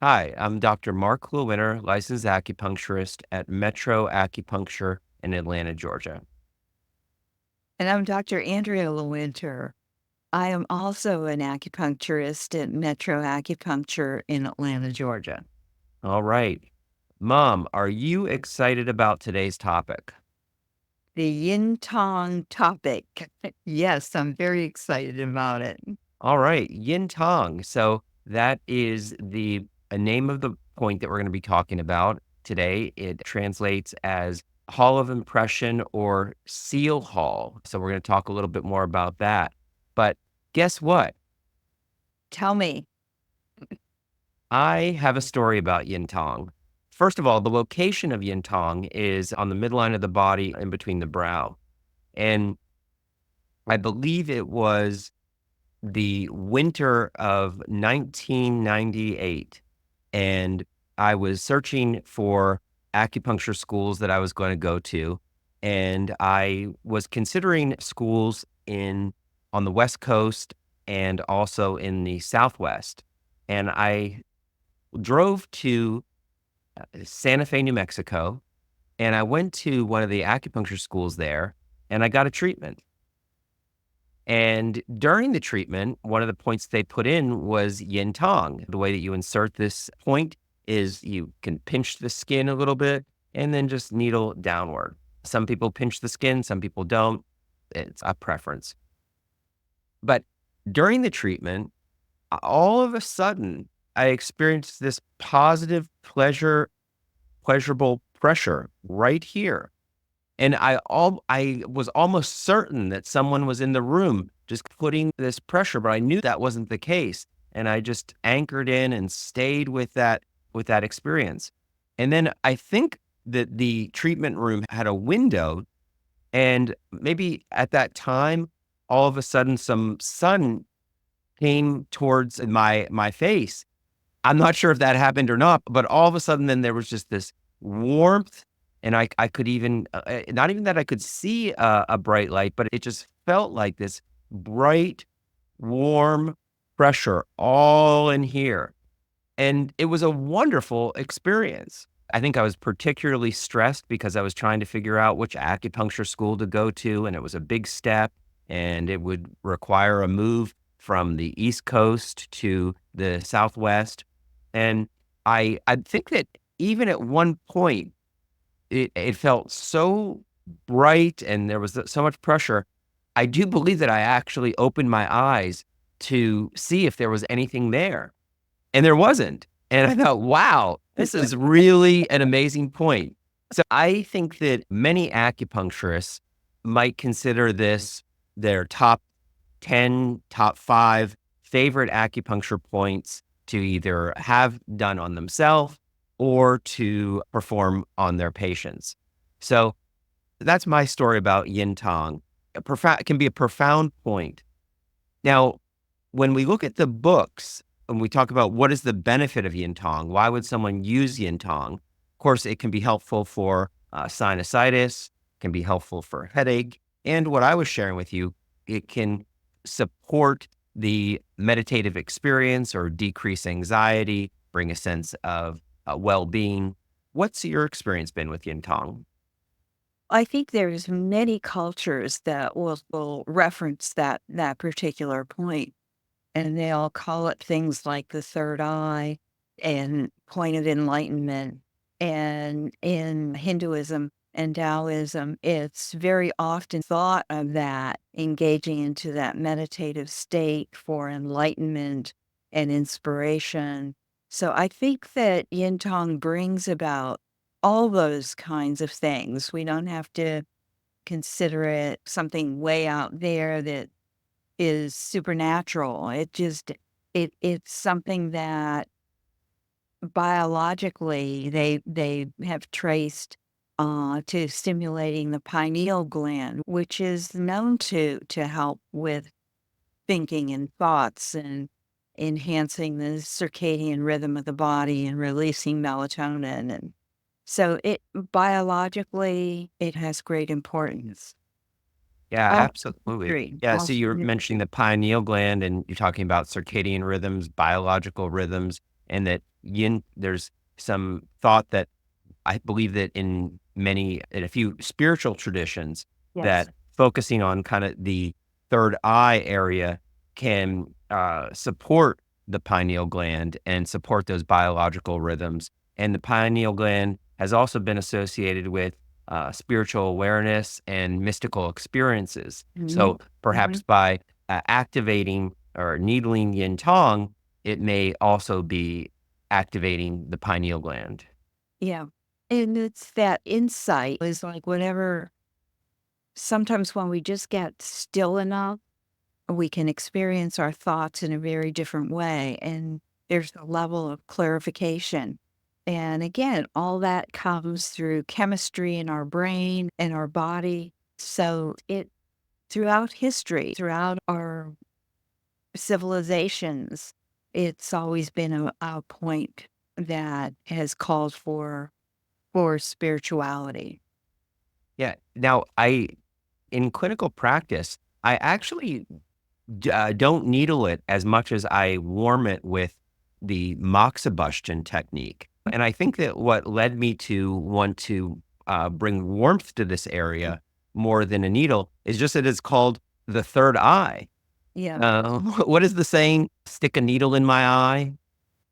Hi, I'm Dr. Mark Lewinter, licensed acupuncturist at Metro Acupuncture in Atlanta, Georgia. And I'm Dr. Andrea Lewinter. I am also an acupuncturist at Metro Acupuncture in Atlanta, Georgia. All right. Mom, are you excited about today's topic? The Yin Tang topic. Yes, I'm very excited about it. All right, Yin Tang. So that is a name of the point that we're going to be talking about today. It translates as Hall of Impression or Seal Hall. So we're going to talk a little bit more about that. But guess what? Tell me. I have a story about Yin Tang. First of all, the location of Yin Tang is on the midline of the body in between the brow. And I believe it was the winter of 1998. And I was searching for acupuncture schools that I was going to go to. And I was considering schools on the West Coast and also in the Southwest. And I drove to Santa Fe, New Mexico, and I went to one of the acupuncture schools there and I got a treatment. And during the treatment, one of the points they put in was yin tong. The way that you insert this point is you can pinch the skin a little bit and then just needle downward. Some people pinch the skin, some people don't. It's a preference. But during the treatment, all of a sudden, I experienced this positive pleasurable pressure right here. And I was almost certain that someone was in the room just putting this pressure, but I knew that wasn't the case. And I just anchored in and stayed with that experience. And then I think that the treatment room had a window, and maybe at that time, all of a sudden some sun came towards my face. I'm not sure if that happened or not, but all of a sudden then there was just this warmth, and I could even, not even that I could see a bright light, but it just felt like this bright, warm pressure all in here. And it was a wonderful experience. I think I was particularly stressed because I was trying to figure out which acupuncture school to go to, and it was a big step, and it would require a move from the East Coast to the Southwest. And I think that even at one point, it felt so bright and there was so much pressure. I do believe that I actually opened my eyes to see if there was anything there, and there wasn't. And I thought, wow, this is really an amazing point. So I think that many acupuncturists might consider this their top 10, top 5 favorite acupuncture points to either have done on themselves or to perform on their patients. So that's my story about yin tang. It can be a profound point. Now, when we look at the books and we talk about what is the benefit of yin tang, why would someone use yin tang? Of course, it can be helpful for sinusitis, can be helpful for headache. And what I was sharing with you, it can support the meditative experience or decrease anxiety, bring a sense of well-being. What's your experience been with yin tang? I think there's many cultures that will reference that particular point, and they'll call it things like the third eye and point of enlightenment. And in Hinduism and Taoism, it's very often thought of that engaging into that meditative state for enlightenment and inspiration. So I think that Yin Tong brings about all those kinds of things. We don't have to consider it something way out there that is supernatural. It's something that biologically they have traced to stimulating the pineal gland, which is known to help with thinking and thoughts and enhancing the circadian rhythm of the body and releasing melatonin. And so it biologically it has great importance. Yeah, Oh, absolutely. three. Yeah, so Also, you're mentioning the pineal gland and you're talking about circadian rhythms, biological rhythms. and that there's some thought that I believe that in a few spiritual traditions, Yes. that focusing on kind of the third eye area can support the pineal gland and support those biological rhythms. And the pineal gland has also been associated with spiritual awareness and mystical experiences. Mhm. So perhaps Mhm. by activating or needling yin tong, it may also be activating the pineal gland. Yeah. And it's that insight is like whatever sometimes when we just get still enough, we can experience our thoughts in a very different way. And there's a level of clarification. And again, all that comes through chemistry in our brain and our body. So it throughout history, throughout our civilizations, it's always been a point that has called for spirituality. Yeah. Now, in clinical practice, I actually don't needle it as much as I warm it with the moxibustion technique. And I think that what led me to want to bring warmth to this area more than a needle is just that it's called the third eye. Yeah. What is the saying? Stick a needle in my eye.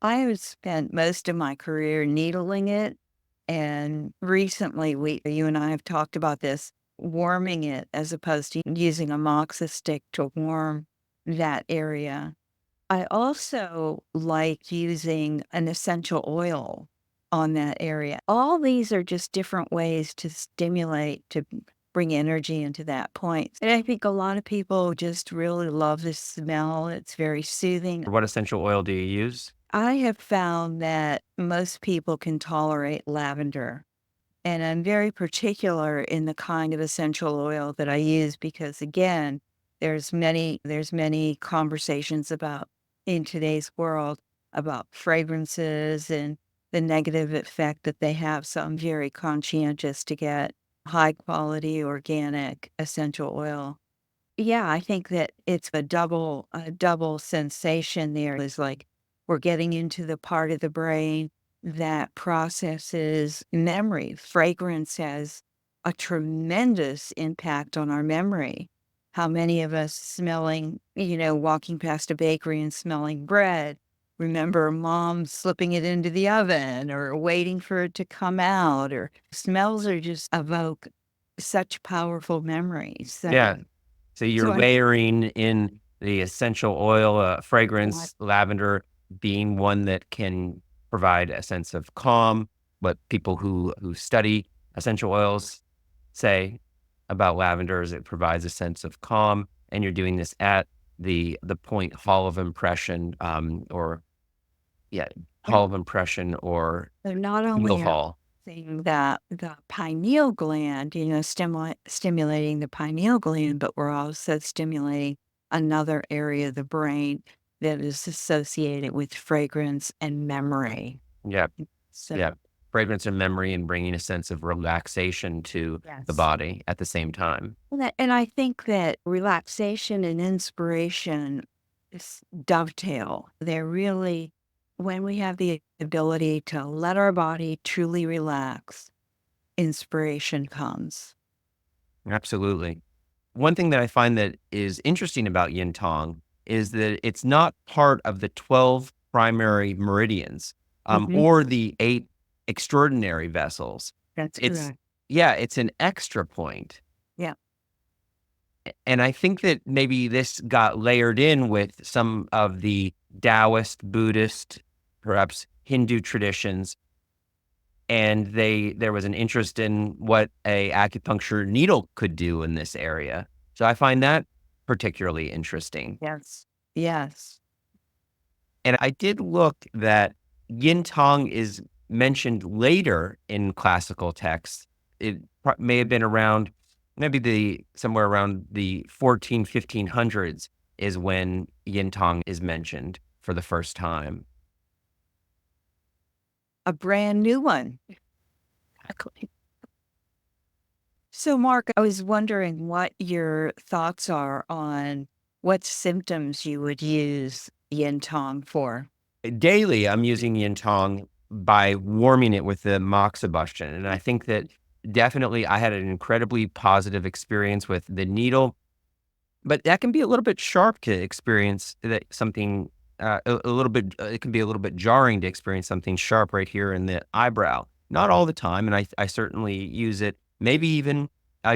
I have spent most of my career needling it. And recently, you and I have talked about this, warming it as opposed to using a moxa stick to warm that area. I also like using an essential oil on that area. All these are just different ways to stimulate, to bring energy into that point. And I think a lot of people just really love the smell. It's very soothing. What essential oil do you use? I have found that most people can tolerate lavender. And I'm very particular in the kind of essential oil that I use because again, there's many conversations about in today's world about fragrances and the negative effect that they have. So I'm very conscientious to get high quality organic essential oil. Yeah, I think that it's a double sensation there is like we're getting into the part of the brain that processes memory. Fragrance has a tremendous impact on our memory. How many of us walking past a bakery and smelling bread, remember mom slipping it into the oven or waiting for it to come out, or smells are just evoke such powerful memories. Yeah. So you're So I layering in the essential oil, want fragrance, lavender being one that can provide a sense of calm. What people who study essential oils say about lavender is it provides a sense of calm, and you're doing this at the point hall of impression, or yeah, yeah, hall of impression or so not feel only are hall. thing that the pineal gland, stimulating the pineal gland, but we're also stimulating another area of the brain that is associated with fragrance and memory. Yeah, So yeah. Fragrance and memory and bringing a sense of relaxation to the yes. body at the same time. And I think that relaxation and inspiration dovetail. They're really, when we have the ability to let our body truly relax, inspiration comes. Absolutely. One thing that I find that is interesting about Yin Tong is that it's not part of the 12 primary meridians, Hmm. or the 8 extraordinary vessels. That's It's, correct. yeah, it's an extra point. Yeah. And I think that maybe this got layered in with some of the Taoist, Buddhist, perhaps Hindu traditions. And there was an interest in what a acupuncture needle could do in this area. So I find that particularly interesting. Yes. Yes. And I did look that yin tong is mentioned later in classical texts. It may have been around maybe the somewhere around the 1500s is when yin tong is mentioned for the first time. A brand new one. Exactly. So, Mark, I was wondering what your thoughts are on what symptoms you would use yin tong for. Daily, I'm using Yin Tang by warming it with the moxibustion. And I think that definitely I had an incredibly positive experience with the needle, but that can be a little bit sharp to experience that something a little bit, it can be a little bit jarring to experience something sharp right here in the eyebrow. Not all the time. And I certainly use it maybe even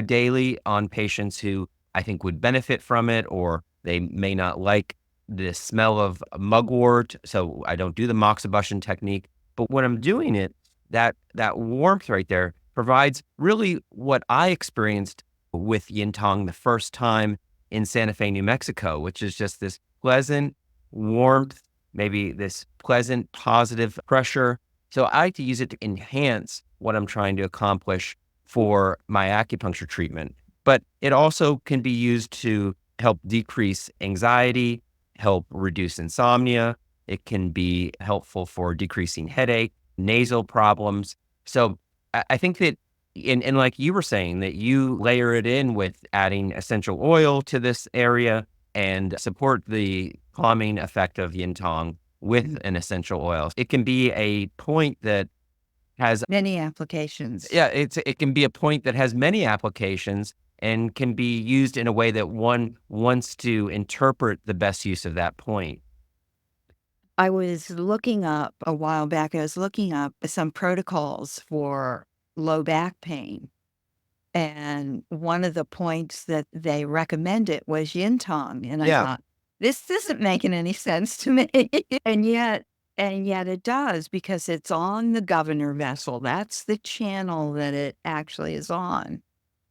daily on patients who I think would benefit from it, or they may not like the smell of mugwort. So I don't do the moxibustion technique. But when I'm doing it, that warmth right there provides really what I experienced with Yin Tang the first time in Santa Fe, New Mexico, which is just this pleasant warmth, maybe this pleasant positive pressure. So I like to use it to enhance what I'm trying to accomplish for my acupuncture treatment. But it also can be used to help decrease anxiety, help reduce insomnia. It can be helpful for decreasing headache, nasal problems. So I think that, and like you were saying, that you layer it in with adding essential oil to this area and support the calming effect of Yin Tang with an essential oil. It can be a point that has, Many applications. yeah, it can be a point that has many applications and can be used in a way that one wants to interpret the best use of that point. I was looking up a while back, I was looking up some protocols for low back pain. And one of the points that they recommended was yin tong. And I Yeah, thought, this isn't making any sense to me. and yet it does, because it's on the governor vessel. That's the channel that it actually is on.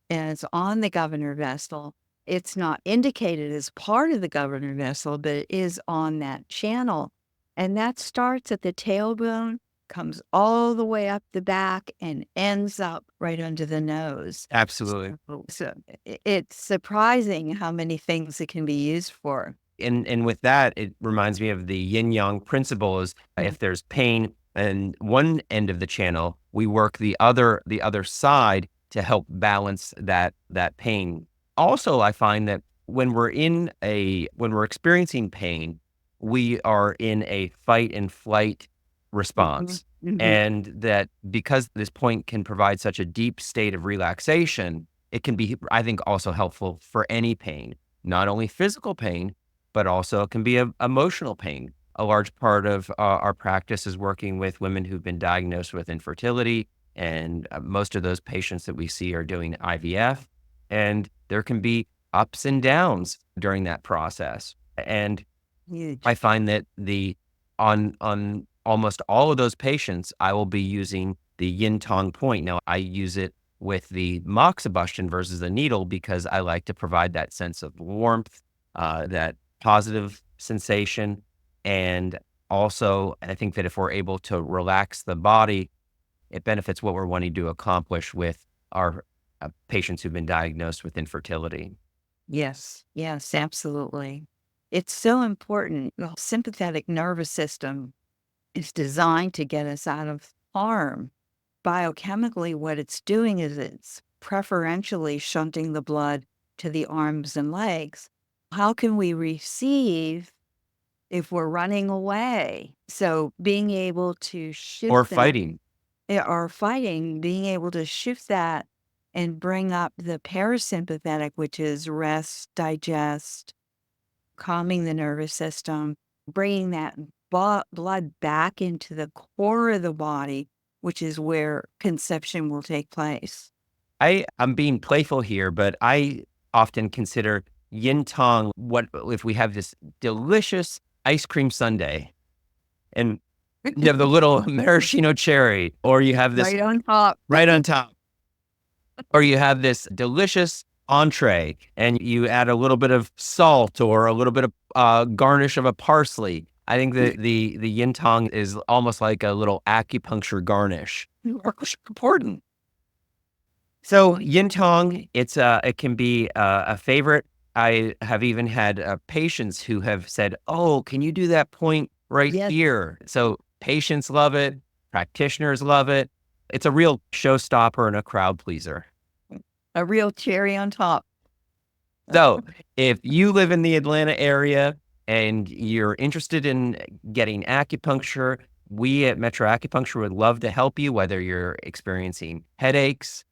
And it's on the governor vessel. It's not indicated as part of the governor vessel, but it is on that channel. And that starts at the tailbone, comes all the way up the back, and ends up right under the nose. absolutely. So it's surprising how many things it can be used for. And with that, it reminds me of the yin yang principle is Mhm. if there's pain in one end of the channel, we work the other side to help balance that pain. Also, I find that when we're experiencing pain, we are in a fight and flight Mhm. response. Mhm. And that because this point can provide such a deep state of relaxation, it can be, I think, also helpful for any pain, not only physical pain, but also it can be emotional pain. A large part of our practice is working with women who've been diagnosed with infertility, and most of those patients that we see are doing IVF, and there can be ups and downs during that process. And I Huge. find that on almost all of those patients, I will be using the Yin Tong point. Now, I use it with the moxibustion versus the needle because I like to provide that sense of warmth, that positive sensation, and also I think that if we're able to relax the body, it benefits what we're wanting to accomplish with our patients who've been diagnosed with infertility. Yes. Yes, absolutely. It's so important. The sympathetic nervous system is designed to get us out of harm. Biochemically, what it's doing is it's preferentially shunting the blood to the arms and legs. How can we receive if we're running away? So being able to Or shift that, fighting. or fighting, being able to shift that and bring up the parasympathetic, which is rest, digest, calming the nervous system, bringing that blood back into the core of the body, which is where conception will take place. I'm being playful here, but I often consider yin tong what if we have this delicious ice cream sundae and you have the little maraschino cherry, or you have this Right on top. right on top, or you have this delicious entree and you add a little bit of salt or a little bit of garnish of a parsley. I think that the yin tong is almost like a little acupuncture garnish. Important. So yin tong, it can be a favorite. I have even had patients who have said, "Oh, can you do that point right Yes, here?" So patients love it, practitioners love it. It's a real showstopper and a crowd pleaser. a real cherry on top. So if you live in the Atlanta area and you're interested in getting acupuncture, we at Metro Acupuncture would love to help you, whether you're experiencing headaches,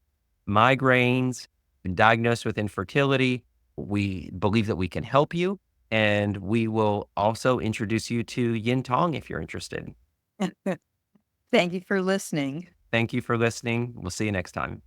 migraines, been diagnosed with infertility. We believe that we can help you, and we will also introduce you to Yin Tang if you're interested. Thank you for listening. Thank you for listening. We'll see you next time.